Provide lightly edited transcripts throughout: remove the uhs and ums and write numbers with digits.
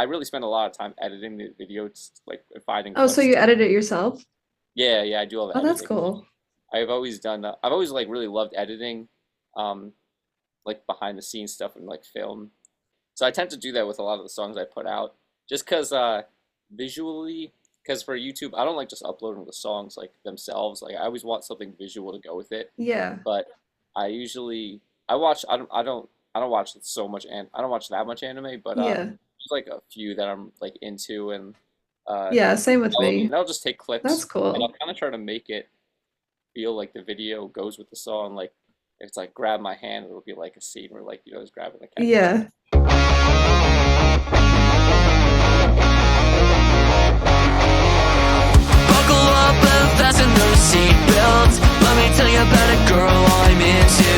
I really spend a lot of time editing the video, like finding Oh, so clips. you edit it yourself? Yeah, yeah, I do all the Oh, that's editing. cool. I've always done. I've always like really loved editing, um, like behind the scenes stuff and like film. So I tend to do that with a lot of the songs I put out, just because visually, because for YouTube, I don't like just uploading the songs like themselves. Like I always want something visual to go with it. Yeah. But I usually I watch I don't watch so much and I don't watch that much anime, but Yeah. there's like a few that I'm like into and Yeah, same with and me. I'll just take That's clips and I'll cool. kind of try to make it feel like the video goes with the song. Like if it's like grab my hand, it'll be like a scene where like it's grabbing the cat. Yeah. Buckle up and fasten those seatbelts. Let me tell you about a girl I'm into.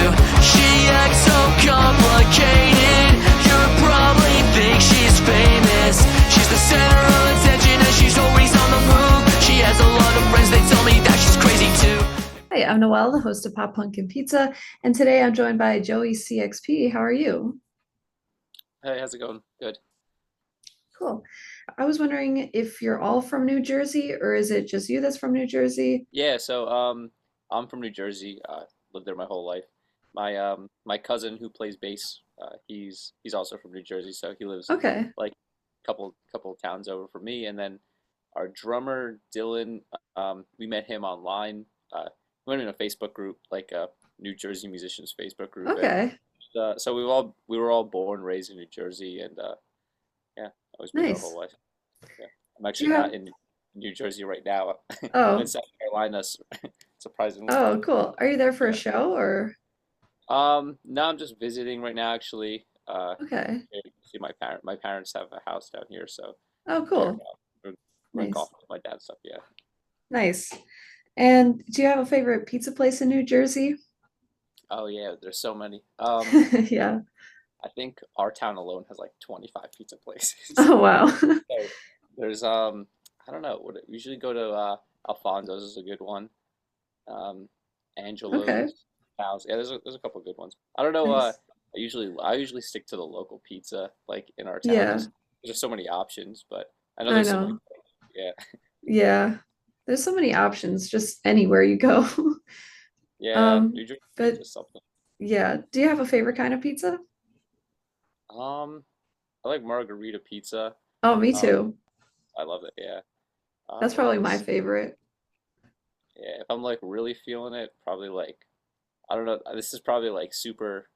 She acts so complicated. You probably think she's famous. She's the center of attention and she's always on the move. She has a lot of friends, they tell me that she's crazy too. Hey, I'm Noelle, the host of Pop Punk and Pizza, and today I'm joined by Joey CXP. How are you? Hey, how's it going? Good. Cool. I was wondering if you're all from New Jersey, or is it just you that's from New Jersey? Yeah, so I'm from New Jersey. Lived there my whole life. My cousin who plays bass, he's also from New Jersey, so he lives Okay. like couple of towns over from me. And then our drummer Dylan, we met him online. We went in a Facebook group, like a New Jersey musicians Facebook group, and Okay. so we were all born raised in New Jersey, and yeah, always been there our Nice. whole life. Yeah, I'm Do actually you have, not in New Jersey right now. I'm in oh, South Carolina, surprisingly. oh, cool. Are you there for a Yeah. show or? No, I'm just visiting right now, actually. Okay. Here to see my parent. My parents have a house down here, so Oh, they're cool. we're Nice. golfing with my dad and stuff. Yeah. Nice. And do you have a favorite pizza place in New Jersey? Oh yeah, there's so many. Yeah. I think our town alone has like 25 pizza places. Oh, wow. So there's I don't know. Would usually go to Alfonso's is a good one. Um, Okay. Angelo's house. Yeah, there's a couple of good ones. I don't know. Nice. I usually stick to the local pizza like in our town. Yeah, Just there's so many options, but I know I there's some like know. yeah Yeah. There's so many options just anywhere you go. yeah New Jersey is But just something. yeah, do you have a favorite kind of pizza? Um, I like margarita pizza. Oh, me Um, too. I love it. Yeah. That's What probably my else? favorite. Yeah, if I'm like really feeling it, probably like I don't know. This is probably like super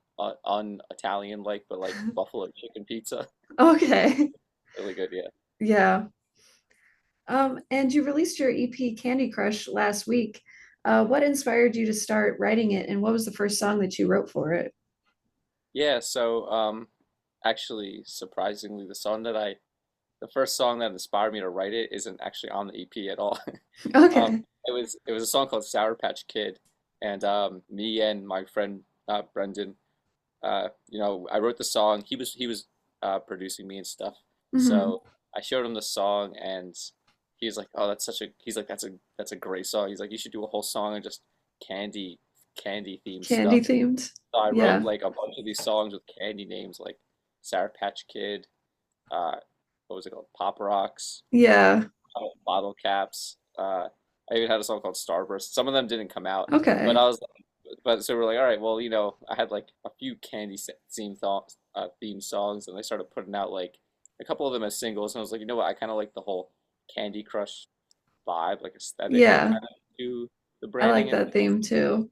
un-Italian like, but like buffalo chicken pizza. Okay. Really good. Yeah. Yeah. And you released your EP Candy Crush last week. What inspired you to start writing it, and what was the first song that you wrote for it? Yeah. So actually, surprisingly, the first song that inspired me to write it isn't actually on the EP at all. Okay. It was a song called Sour Patch Kid, and me and my friend Brendan, I wrote the song. He was producing me and stuff. Hmm. So I showed him the song, and he's like, "Oh, he's like, that's a great song." He's like, "You should do a whole song and just candy candy themed Candy stuff." themed. So I wrote Yeah. like a bunch of these songs with candy names like Sour Patch Kid, uh, what was it called? Pop Rocks, Yeah. Bottle Caps. I even had a song called Starburst. Some of them didn't come out, but Okay. but so we're like, all right, well, I had like a few theme songs, and I started putting out like a couple of them as singles, and I was like, you know what, I kind of like the whole Candy Crush vibe, like aesthetic, Yeah. kind of to the I branding like and that theme too.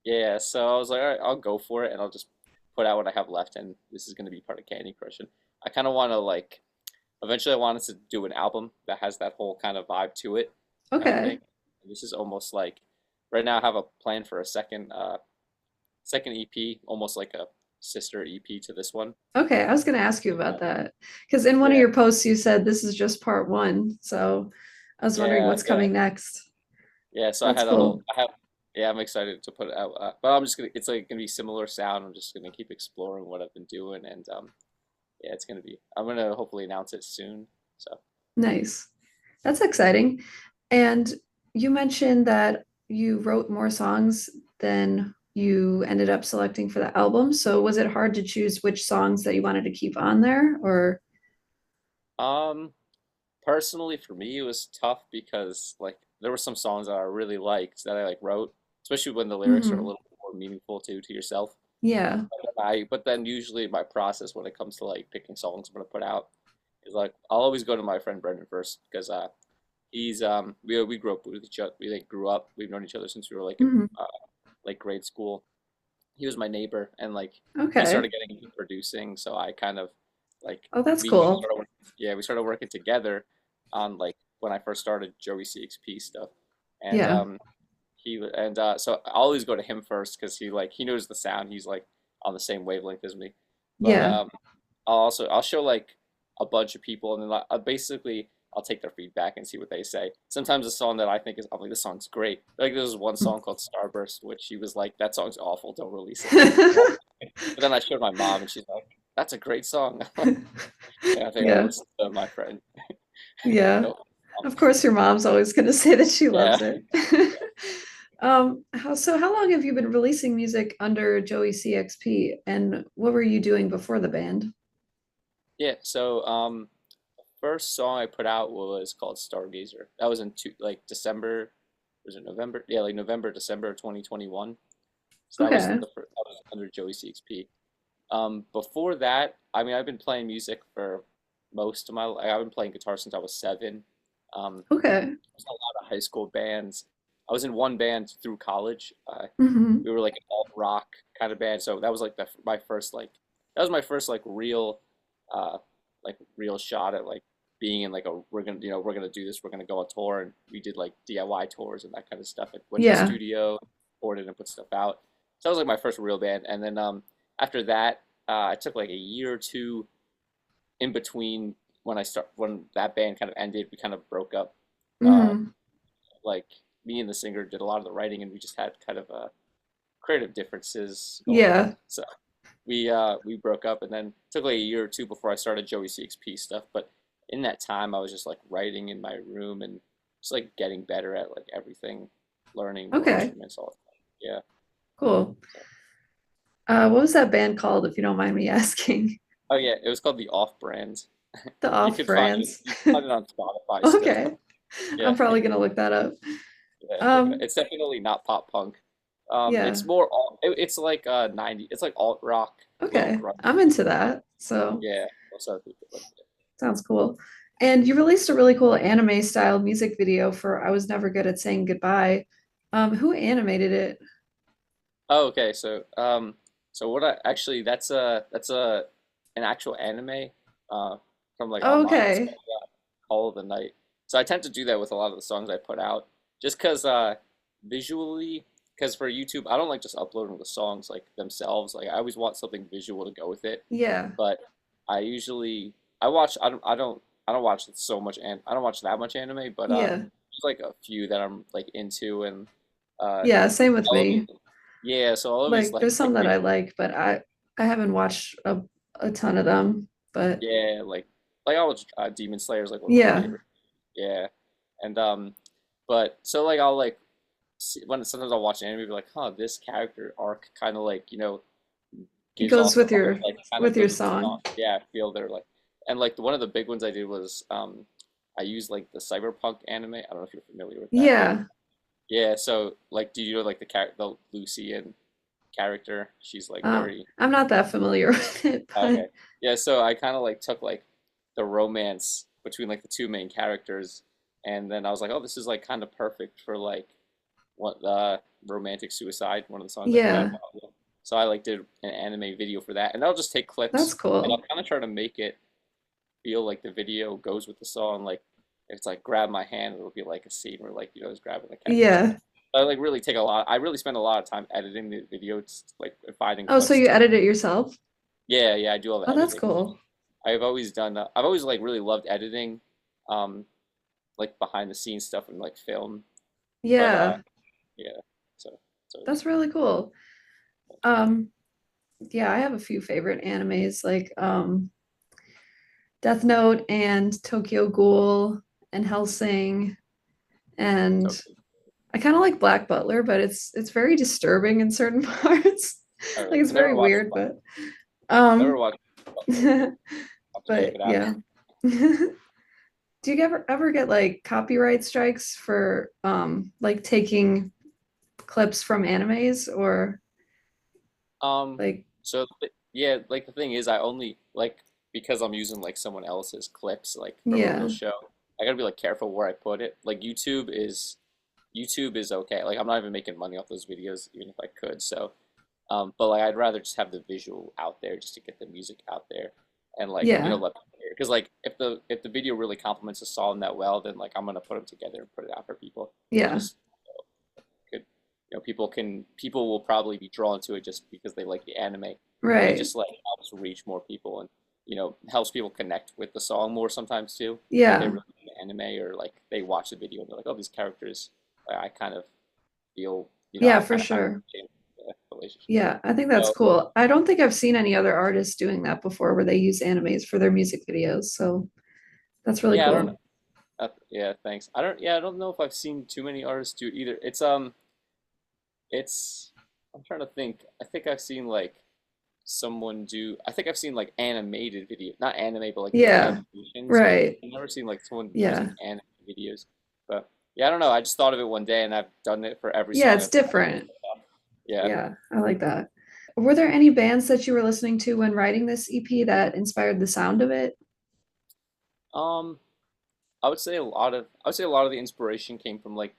yeah. So I was like, all right, I'll go for it, and I'll just put out what I have left, and this is gonna be part of Candy Crush, and I kind of want to like eventually I wanted to do an album that has that whole kind of vibe to it, kind of thing. Okay. This is almost like right now I have a plan for a second EP, almost like a sister EP to this one. Okay. I was going to ask you about that because in one of Yeah, your posts you said this is just part one. So I was wondering yeah, what's yeah, coming next. yeah. So That's cool. I have, yeah, I'm excited to put it out. But I'm just gonna, it's like gonna be similar sound. I'm just gonna keep exploring what I've been doing, and yeah, I'm gonna hopefully announce it soon. So Nice. That's exciting. And you mentioned that you wrote more songs than you ended up selecting for the album. So was it hard to choose which songs that you wanted to keep on there or? Um, Personally, for me, it was tough because like there were some songs that I really liked that I like wrote, especially when the lyrics are a Hmm. little more meaningful to yourself. Yeah. But then usually my process when it comes to like picking songs I'm gonna put out is like I'll always go to my friend Brendan first because he's we grew up with each other. We like grew up. We've known each other since we were like in Hmm. like grade school. He was my neighbor, and like he Okay. started getting into producing, so I kind of like Oh, that's we cool. started yeah, we started working together on like when I first started Joey CXP stuff, and Yeah. so I always go to him first because he knows the sound. He's like on the same wavelength as me, but Yeah. I'll show like a bunch of people, and then basically I'll take their feedback and see what they say. Sometimes a song that I think is, I'm like, this song's great. Like there's one song called Starburst, which he was like, that song's awful, don't release it. But then I showed my mom, and she's like, that's a great song. Yeah, I think I'll Yeah. listen to my friend. Yeah. No, Of course, your mom's always going to say that she yeah, loves it. How long have you been releasing music under Joey CXP, and what were you doing before the band? yeah. So first song I put out was called Stargazer. That was in December. Was it November? Yeah, like November, December of 2021. So that was Okay. that was under Joey CXP. Before that, I mean, I've been playing music for most of my life. I've been playing guitar since I was 7. Okay. I was in a lot of high school bands. I was in one band through college. Hmm. We were like an alt rock kind of band, so that was like my first that was my first uh, real shot at like being in like a we're gonna do this, we're gonna go on tour, and we did like DIY tours and that kind of stuff. I went to the Yeah. studio, recorded and put stuff out. So that was like my first real band, and then after that, I took like a year or two in between when that band kind of ended. We kind of broke up. Uh, Hmm. like me and the singer did a lot of the writing, and we just had kind of creative differences going Yeah. on. So we broke up, and then it took like a year or two before I started Joey CXP stuff. But in that time, I was just like writing in my room and just like getting better at like everything, learning more Okay. instruments all the time. Yeah. Cool. So, What was that band called, if you don't mind me asking? oh yeah, it was called the Off Brand. The You Off could find it. Brands. You can find it on Spotify still. Okay. Yeah, I'm probably gonna look that up. yeah. Check it out. Um, It's definitely not pop punk. yeah. It's more it's like 90. It's like alt rock, a little Okay. I'm grungy. into that. So Yeah, most other people like it. sounds cool. And you released a really cool anime style music video for I Was Never Good at Saying Goodbye. Who animated it? Oh, okay. So what I actually that's a an actual anime uh from like online. It's Okay. called Call of the Night. So I tend to do that with a lot of the songs I put out, just because visually, because for YouTube I don't like just uploading the songs like themselves. Like I always want something visual to go with it. Yeah. But I usually I watch I don't watch so much and I don't watch that much anime, but Yeah. there's like a few that I'm like into, and uh Yeah, same with I'll always, me. yeah, so I'll always Like like there's some pick that I video. like, but I haven't watched a ton of them. But Yeah, like I was Demon Slayer is like one of my yeah, favorite. Yeah, and but so like I'll like see, when sometimes I'll watch an anime, be like, huh, this character arc kind of like it gives goes off the vibe, like kind of with your goes with the song. song. Yeah, I feel they're like, and like one of the big ones I did was I used like the cyberpunk anime. I don't know if you're familiar with that, but Yeah. yeah, so like, do you know like the Lucian character? She's like very I'm not that familiar with it, but okay. Yeah, so I kind of like took like the romance between like the two main characters, and then I was like, oh, this is like kind of perfect for like what romantic suicide, one of the songs I put out yeah, about it. So I like did an anime video for that, and I'll just take that's clips and I'll cool. kind of try to make it feel like the video goes with the song. Like if it's like grab my hand, it'll be like a scene where like it's grabbing the character's hand. Yeah. I like really take a lot. I really spend a lot of time editing the video, just, like finding Oh, so clips you to. edit it yourself? Yeah, yeah, I do all the Oh, that's editing. cool. I've always done. I've always like really loved editing, um, like behind the scenes stuff and like film. But Yeah, yeah. So so that's really cool. Um, yeah, I have a few favorite animes like Death Note and Tokyo Ghoul and Hellsing, and okay. I kind of like Black Butler, but it's very disturbing in certain parts. Like it's Never very watched. weird, but Never um watched Butler. but I'll have to check it out. yeah. Do you ever get like copyright strikes for like taking clips from animes or Um, like yeah, like the thing is, I only like because I'm using like someone else's clips, like from a real yeah, show. I gotta be like careful where I put it. Like YouTube is okay. Like I'm not even making money off those videos, even if I could. So, but like I'd rather just have the visual out there just to get the music out there, and like yeah, let people hear. Because like if the video really complements the song that well, then like I'm gonna put them together and put it out for people. yeah, Just could people will probably be drawn to it just because they like the anime, and it right. just like helps reach more people and helps people connect with the song more sometimes too if they Yeah, really like the anime or like they watch the video and they're like, oh, these characters, I kind of feel yeah, I for kind of find sure. a relationship. Yeah, I think that's So cool. I don't think I've seen any other artists doing that before where they use animes for their music videos. So that's really yeah, I don't know. cool. Yeah, thanks. I don't know if I've seen too many artists do it either. It's I'm trying to think. I think I've seen like someone do. I think I've seen like animated video, not anime, but like the Yeah, animations. But right. I've never seen like someone using Yeah. anime videos. But yeah, I don't know. I just thought of it one day, and I've done it for every Yeah, song it's I've put out. different. Yeah. Yeah, I like that. Were there any bands that you were listening to when writing this EP that inspired the sound of it? Um, I would say a lot of the inspiration came from like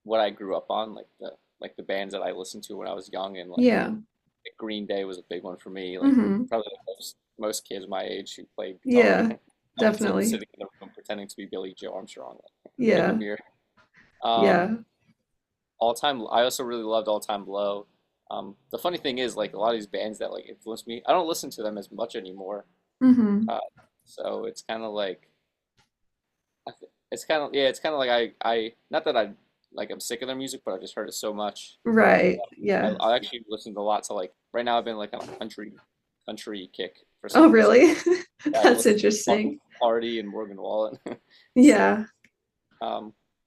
what I grew up on, like the bands that I listened to when I was young, and Yeah. like Green Day was a big one for me. Like Mm-hmm. probably like most kids my age who played guitar. Yeah, I was like definitely. sitting in the room pretending to be Billy Joe Armstrong in the Yeah. mirror. Um, Yeah. all time. I also really loved All Time Low. The funny thing is, like a lot of these bands that like influenced me, I don't listen to them as much anymore. Mm-hmm. Uh, so it's kind of like it's kind of yeah, it's kind of like I not that I like I'm sick of their music, but I just heard it so much. Right. I, Yeah. I actually listened a lot to like right now I've been like on a country kick for Oh, some reason. really? I've been That's listening to interesting. Party and Morgan Wallen. So, Yeah.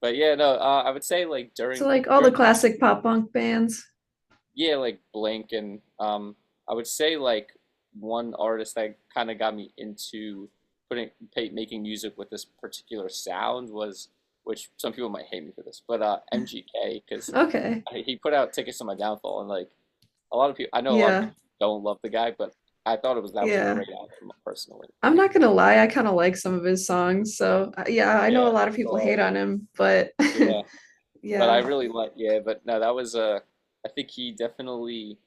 but yeah, no, I would say like So during like all the during classic pop punk bands. yeah, like Blink and I would say like one artist that kind of got me into making music with this particular sound was, which some people might hate me for this, but MGK because Okay. he put out Tickets to My Downfall and like I know a lot of Yeah. people don't love the guy, but I thought that was a Yeah. great album personally. I'm not gonna lie, I kind of like some of his songs. So yeah, I know Yeah, a lot of people hate on him, but yeah. But I yeah. really like yeah, but no, that was I think he definitely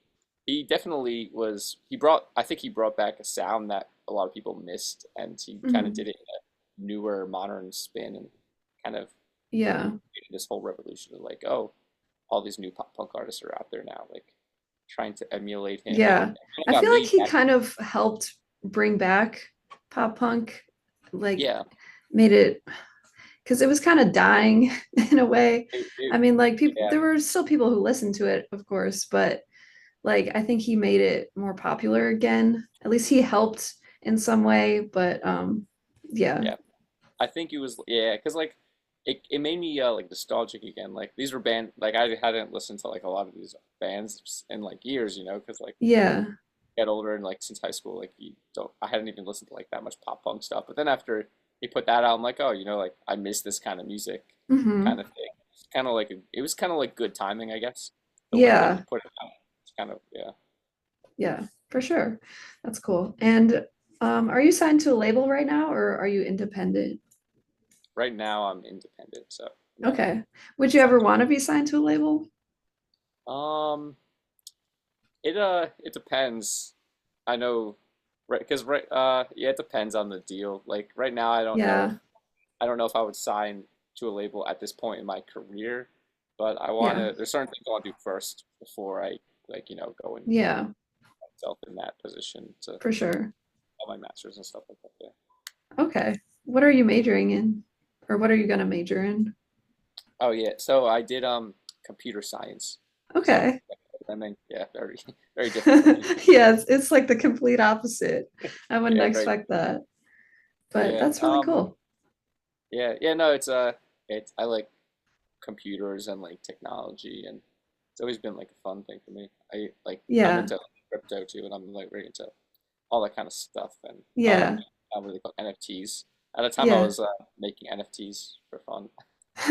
was he brought I think he brought back a sound that a lot of people missed and he kind of Mhm. did it in a newer modern spin and kind of Yeah. created this whole revolution of like, oh, all these new pop punk artists are out there now, like trying to emulate him and Yeah. it kind of I got feel like me he back. kind of helped bring back pop punk, like Yeah. made it because it was kind of dying in a way. I mean, like people, Yeah. there were still people who listened to it, of course, but like I think he made it more popular again. At least he helped in some way, but yeah. Yeah. I think it was yeah, because like it made me like nostalgic again. Like these were like I hadn't listened to like a lot of these bands in like years, because like Yeah. get older and like since high school, like you don't I hadn't even listened to like that much pop punk stuff. But then after he put that out, I'm like, oh, like I miss this kind of music, kind Hmm. of thing. It's kind of like it was kind of like good timing, I guess. The way that he Yeah. put it out, it's kind of yeah. Yeah, for sure. That's cool. And are you signed to a label right now or are you independent? Right now, I'm independent, so I'm not Okay. Would you signed ever to. want to be signed to a label? It depends. I know, right? Because yeah, it depends on the deal. Like right now, Yeah. I don't know if I would sign to a label at this point in my career, but I want Yeah. to. There's certain things I want to do first before I like go and Yeah, put myself in that position to for sure. all my masters and stuff like that. Yeah. Okay. What are you majoring in? Or what are you gonna major in? Oh yeah. So I did computer science. So Okay. I mean, yeah, very very different from me. Yeah, it's like the complete opposite. I wouldn't Yeah, very expect that, but yeah. that's really cool. Yeah. No, it's I like computers and like technology and it's always been like a fun thing for me. I'm Yeah. into crypto too and I'm like very into all that kind of stuff and Yeah. what they call NFTs. At the time, I Yeah. was making NFTs for fun.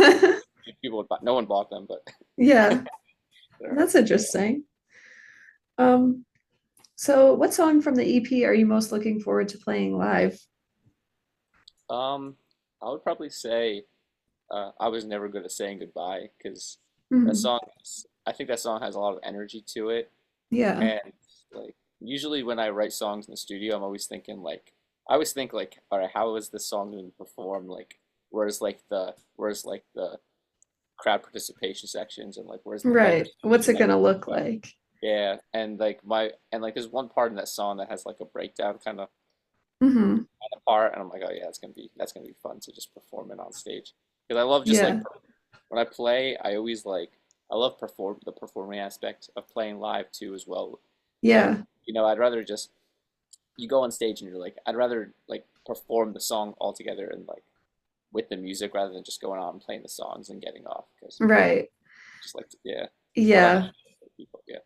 Um, People would buy, no one bought them, but Yeah, they're, that's interesting. Um, so what song from the EP are you most looking forward to playing live? I would probably say I was never good at saying goodbye because that Mhm. song, I think that song has a lot of energy to it. Yeah, And like usually when I write songs in the studio, I'm always thinking like I always think like, all right, how is this song going to perform? Like, where's like the crowd participation sections and like where's the better right. What's section it that gonna can look go? like? Yeah, and like there's one part in that song that has like a breakdown Hmm. kind of part, and I'm like, oh yeah, that's gonna be fun to just perform it on stage because I love just like Yeah, when I play, I always like I love the performing aspect of playing live too as well. Like yeah, I'd rather just you go on stage and you're like, I'd rather like perform the song all together and like with the music rather than just going on and playing the songs and getting off because right. just like yeah, but I'm Yeah, people yeah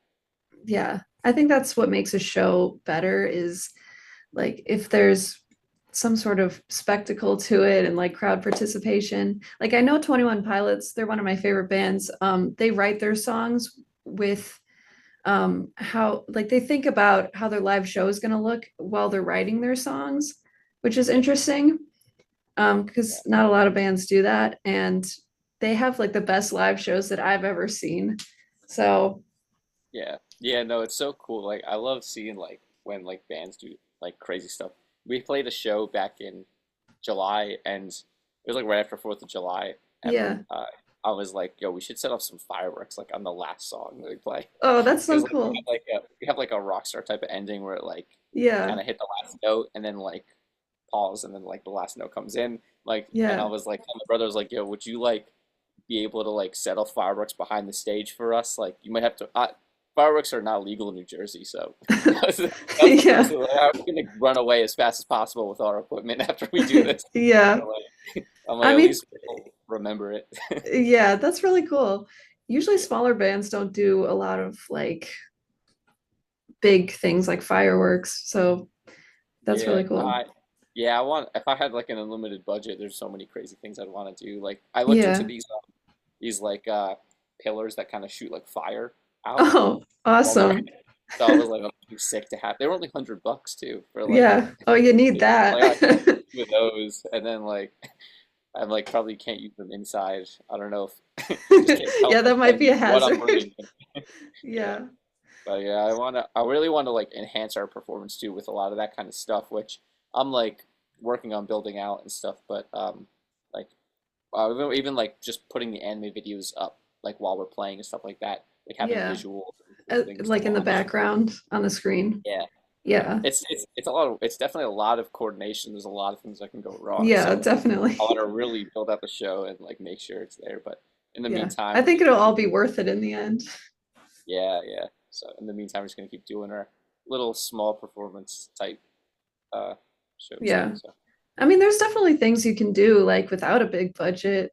yeah. I think that's what makes a show better is like if there's some sort of spectacle to it and like crowd participation. Like I know 21 Pilots, they're one of my favorite bands. They write their songs with how like they think about how their live show is going to look while they're writing their songs, which is yeah interesting yeah because not a lot of bands do that, and they have like the best live shows that I've ever seen. So yeah no, it's so cool. Like I love seeing like when like bands do like crazy stuff. We played a show back in July, and it was like right after Fourth of July, and yeah. I was like, "Yo, we should set off some fireworks like on the last song that we play," Oh, that's so because like cool. we have like a rock star type of ending where it like Yeah, kind of hit the last note and then like pause and then like the last note comes in like and I yeah. was like, my brother was like, "Yo, would you like be able to like set off fireworks behind the stage for us? Like you might have to." Fireworks are not legal in New Jersey, so that was the first Yeah, thing. Like, I'm gonna run away as fast as possible with our equipment after we do this. yeah. So, like, I'm like, I at mean, least we'll remember it. yeah, that's really cool. Usually Yeah, smaller bands don't do a lot of like big things like fireworks, so that's yeah, really cool. yeah. I want if I had like an unlimited budget, there's so many crazy things I'd want to do. Like I looked into Yeah. these like pillars that kind of shoot like fire out Oh, while they're. awesome. So I was like, I'm too sick to have. They were only $100 too for like. Yeah. Oh, you need that. Like I got two of those, and then like I'm like probably can't use them inside. I don't know if just can't tell Yeah, my that might be a venues what I'm hazard. bringing in. Yeah. Yeah. But yeah, I really want to like enhance our performance too with a lot of that kind of stuff, which I'm like working on building out and stuff. But like even like just putting the anime videos up like while we're playing and stuff like that, like having Yeah. visual cool things to Like in the watch. background on the screen. Yeah, yeah, Yeah. it's a lot of it's definitely a lot of coordination. There's a lot of things that can go wrong, Yeah, so I want definitely. to really build out the show and like make sure it's there. But in the Yeah. meantime, I we're think just it'll gonna all keep. be worth it in the end. Yeah, yeah. So in the meantime, we're just gonna keep doing our little small performance type uh shows too. Yeah. So I mean, there's definitely things you can do like without a big budget,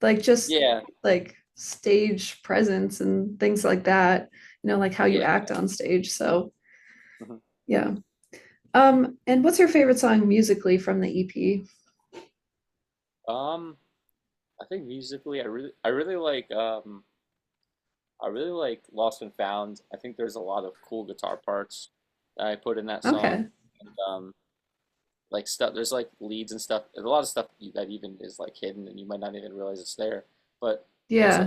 like just yeah, like stage presence and things like that, like how you yeah. act on stage. So, Mhm. yeah. And what's your favorite song musically from the EP? Um, I think musically, I really like Lost and Found. I think there's a lot of cool guitar parts that I put in that song, Okay. and like stuff. There's like leads and stuff. There's a lot of stuff that even is like hidden, and you might not even realize it's there. But it's Yeah.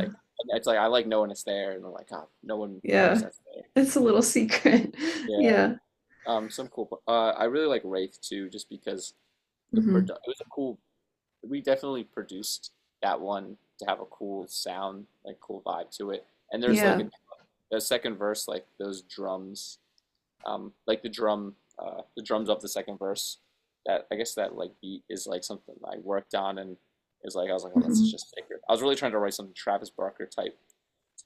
like I like knowing it's there, and I'm like, oh, no one knows Yeah. that's there. It's a little secret. Yeah. Yeah. Some cool. I really like Wraith too, just because Hmm. it was a cool. We definitely produced that one to have a cool sound, like cool vibe to it. And there's like Yeah. the second verse, like those drums, like the drums of the second verse. That I guess that like beat is like something I worked on and is like I was like, oh, that's Hmm. just sick. I was really trying to write some Travis Barker type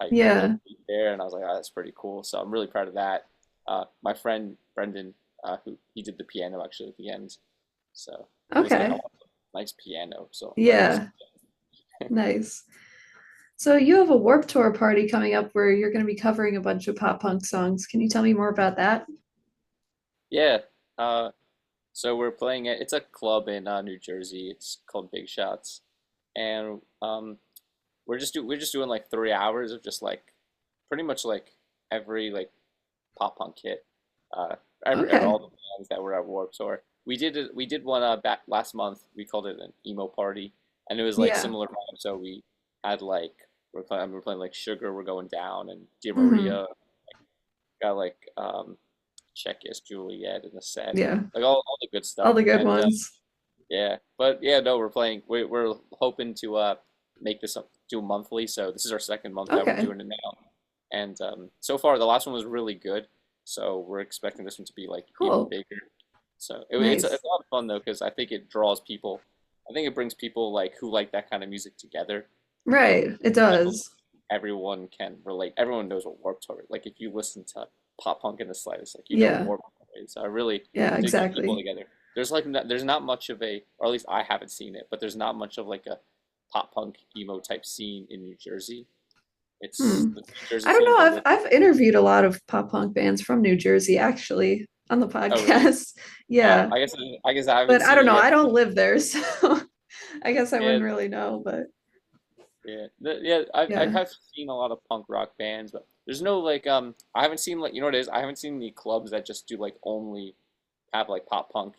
like Yeah. beat there, and I was like, oh, that's pretty cool. So I'm really proud of that. My friend Brendan, who he did the piano actually at the end, so he was like, I Okay. want a nice piano, so I'm writing some. Yeah. Nice. So you have a Warp Tour party coming up where you're going to be covering a bunch of pop punk songs. Can you tell me more about that? Yeah. Uh, So we're playing it. It's a club in New Jersey. It's called Big Shots, and we're just doing like 3 hours of just like pretty much like every like pop punk hit. Uh, every Okay. all the bands that were at Warped Tour. We did one back last month. We called it an emo party, and it was like Yeah. similar vibe. So we had like we're playing like Sugar, We're Going Down, and Dear Hmm. Maria. Got like Check Yes Juliet in the set, Yeah. like all the good All stuff. the good And ones. yeah, but yeah, no, we're playing. We're hoping to make this do monthly. So this is our second month that we're Okay. doing it now, and so far the last one was really good. So we're expecting this one to be like even Cool. bigger. So Nice. it's a lot of fun though because I think it draws people. I think it brings people like who like that kind of music together, and Right. It I believe does. everyone can relate. Everyone knows what Warped Tour. Like if you listen to pop punk in the slightest, like you know what Yeah. Warped Tour is. So I really Yeah, to get people exactly. together. There's like there's not much of a, or at least I haven't seen it, but there's not much of like a pop punk emo type scene in New Jersey. It's Hmm. the New Jersey I don't scene's know. a I've interviewed a lot of pop punk bands from New Jersey actually on the oh really? podcast. Yeah. I guess I haven't But I seen don't it know. yet. I don't live there, so I guess I Yeah, wouldn't really know, but yeah. I yeah. have seen a lot of punk rock bands, but there's no like I haven't seen like you know what it is. I haven't seen the clubs that just do like only have like punk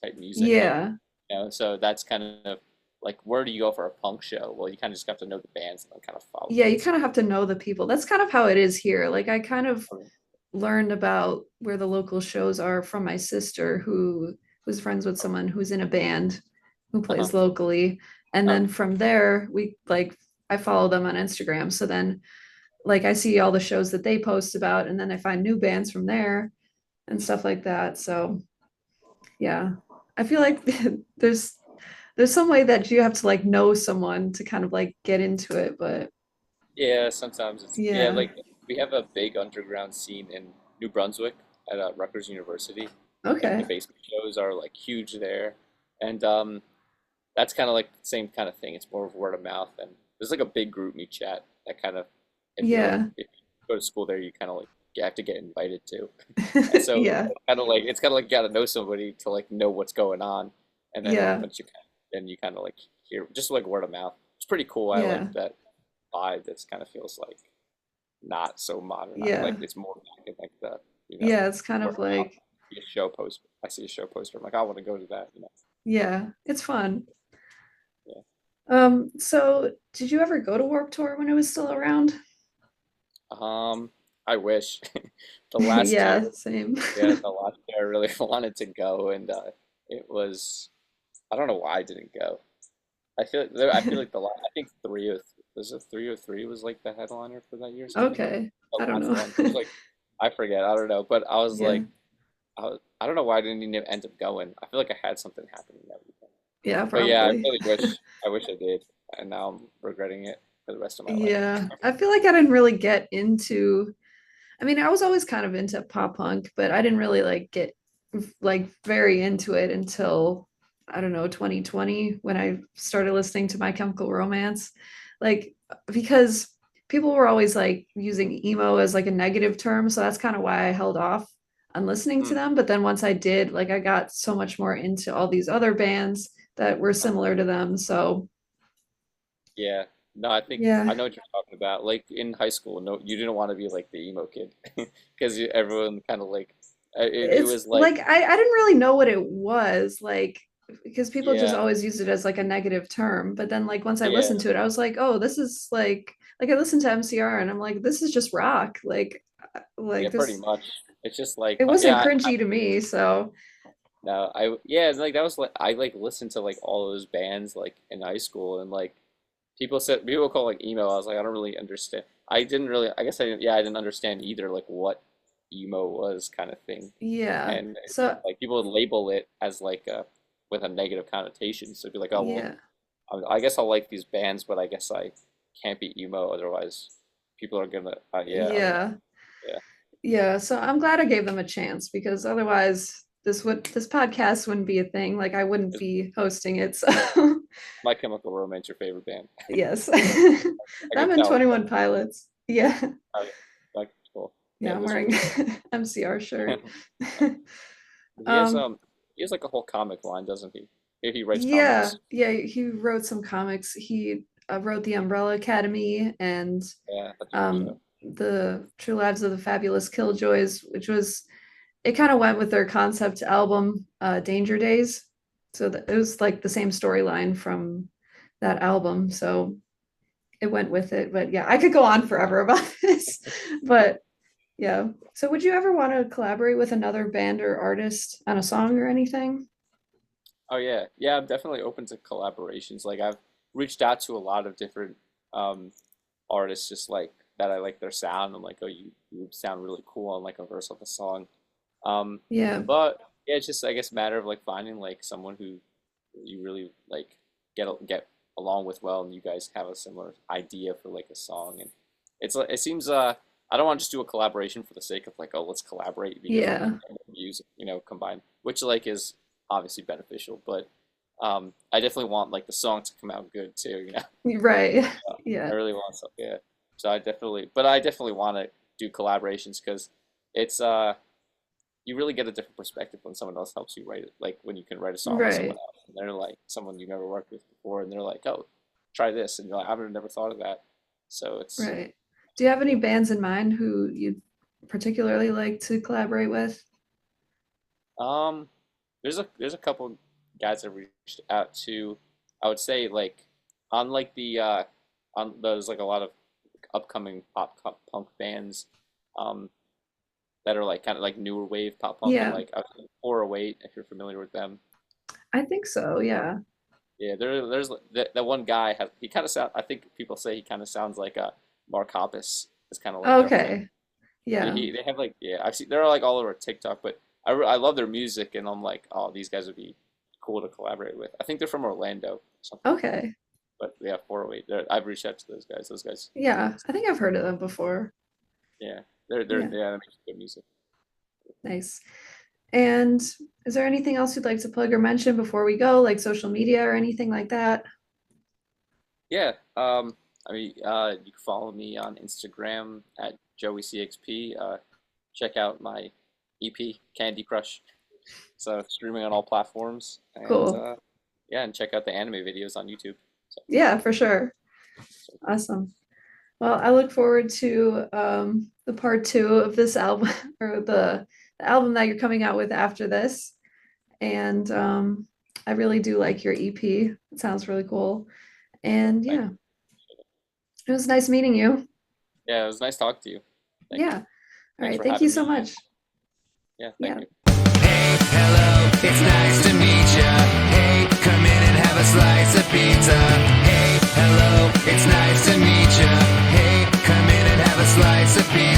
type music. Yeah. You know, so that's kind of like where do you go for a punk show? Well, you kind of just have to know the bands and then kind of follow Yeah, them. you kind of have to know the people. That's kind of how it is here. Like I kind of Okay. learned about where the local shows are from my sister who was friends with someone who's in a band who Uh-huh. plays locally. And Oh, then from there, we like I follow them on Instagram. So then like I see all the shows that they post about and then I find new bands from there and stuff like that. So yeah. I feel like there's some way that you have to like know someone to kind of like get into it, but yeah. Sometimes it's yeah. yeah. Like we have a big underground scene in New Brunswick at Rutgers University. Like the Okay. basement shows are like huge there, and that's kind of like the same kind of thing. It's more of word of mouth, and there's like a big group me chat that kind of Yeah. if you go to school there, you kind of like you have to get invited to. And so Yeah. it's kind of like you got to know somebody to like know what's going on, and then Yeah. once you then you kind of like hear just like word of mouth. It's pretty cool. I like Yeah. that vibe. That's kind of feels like not so modern. Like Yeah. it's more back in like the Yeah. It's kind word of of mouth. like, See a show poster. I see a show poster. I'm like I want to go to that. yeah, it's fun. Yeah. So did you ever go to Warped Tour when it was still around? I wish the last year. Yeah, same. Yeah, the last year I really wanted to go, and it was I don't know why I didn't go. I feel like I think 303 was like the headliner for that year or something. Okay. The I don't last know. one. It was like I forget. I don't know, but I was Yeah. like I don't know why I didn't even end up going. I feel like I had something happening that weekend. Yeah, But yeah, probably. I wish I did, and now I'm regretting it for the rest of my life. Yeah. I feel like I didn't really get into, I mean, I was always kind of into pop punk, but I didn't really like get like very into it until I don't know, 2020 when I started listening to My Chemical Romance. Like because people were always like using emo as like a negative term, so that's kind of why I held off on listening to Hmm. them. But then once I did, like I got so much more into all these other bands that were Uh, similar to them. So yeah. No, I think I yeah. know what you're talking about. Like in high school, no, you didn't want to be like the emo kid because everyone kind of like it It's was like like I didn't really know what it was like because people just yeah, always use it as like a negative term. But then like once I yeah, listened to it, I was like, oh, this is like I listened to MCR and I'm like, this is just rock. yeah, Like pretty this much. It's just like it wasn't yeah, cringy to me. So no, yeah, like that was like I like listened to like all those bands like in high school and like people call like emo. I was like I don't really understand. I didn't really. I guess I didn't. Yeah, I didn't understand either. Like what emo was kind of thing, yeah. and So like people would label it as like a with a negative connotation. So it'd be like, oh well, yeah. I guess I'll like these bands, but I guess I can't be emo. Otherwise, people are gonna. Yeah, I don't know. Yeah. Yeah, Yeah. So I'm glad I gave them a chance because otherwise this podcast wouldn't be a thing. Like I wouldn't is be hosting it. So My Chemical Romance your favorite band? yes. I Them could and tell. 21 Pilots. Yeah. Oh, yeah, like cool. Yeah, Yeah, I'm those are wearing good. MCR shirt. He has Um, He has like a whole comic line, doesn't he? He writes Yeah, comics. yeah, he wrote some comics. He wrote The Umbrella Academy and Yeah, that's a good um, show. The True Lives of the Fabulous Killjoys, which was it kind of went with their concept album, Danger Days. So it was like the same storyline from that album. So it went with it. But yeah, I could go on forever about this. But yeah. So would you ever want to collaborate with another band or artist on a song or anything? Oh yeah, yeah. I'm definitely open to collaborations. Like I've reached out to a lot of different um, artists, just like that. I like their sound. I'm like, oh, you would sound really cool on like a verse of a song. Um, Yeah. but yeah, it's just I guess a matter of like finding like someone who you really like get along with well, and you guys have a similar idea for like a song. And it's like it seems I don't want to just do a collaboration for the sake of like, oh, let's collaborate because we Yeah. music, combined, which like is obviously beneficial, but I definitely want like the song to come out good too, Right. I Yeah. really want some, yeah. So I definitely want to do collaborations because it's you really get a different perspective when someone else helps you write it. Like when you can write a song with someone Right. else, and they're like someone you never worked with before, and they're like, oh, try this, and you're like, I've never thought of that. So it's Right. Do you have any yeah. bands in mind who you'd particularly like to collaborate with? Um, there's a couple guys I reached out to. I would say like on like the on there's like a lot of upcoming punk bands um that are like kind of like newer wave pop punk Yeah, like 408 if you're familiar with them. I think so. Yeah. Yeah, there's that one guy has he kind of sound I think people say he kind of sounds like Mark Hoppus is kind of like their thing. Okay. Yeah. They have like yeah I've seen they're like all over TikTok, but I love their music and I'm like oh these guys would be cool to collaborate with. I think they're from Orlando or something, Okay. but yeah 408. I've reached out to those guys. Those guys, Yeah. I think I've heard of them before. yeah, Yeah. yeah they make good music. Nice. And is there anything else you'd like to plug or mention before we go, like social media or anything like that? Yeah, I mean you can follow me on Instagram at Joey CXP. Check out my EP Candy Crush. So streaming on all platforms, and Cool. yeah, and check out the anime videos on YouTube. So, Yeah, for sure. Awesome. Well, I look forward to the part two of this album or the album that you're coming out with after this. And I really do like your EP. It sounds really cool. And thank yeah, you. it was nice meeting you. Yeah, it was nice talking to you. Thank you. Yeah. All Thanks right. for Thank you having so me. much. Yeah, thank Yeah. you. Hey, hello, it's nice to meet ya. Hey, come in and have a slice of pizza. Hey, hello, it's nice to meet ya. Hey, come in and have a slice of pizza.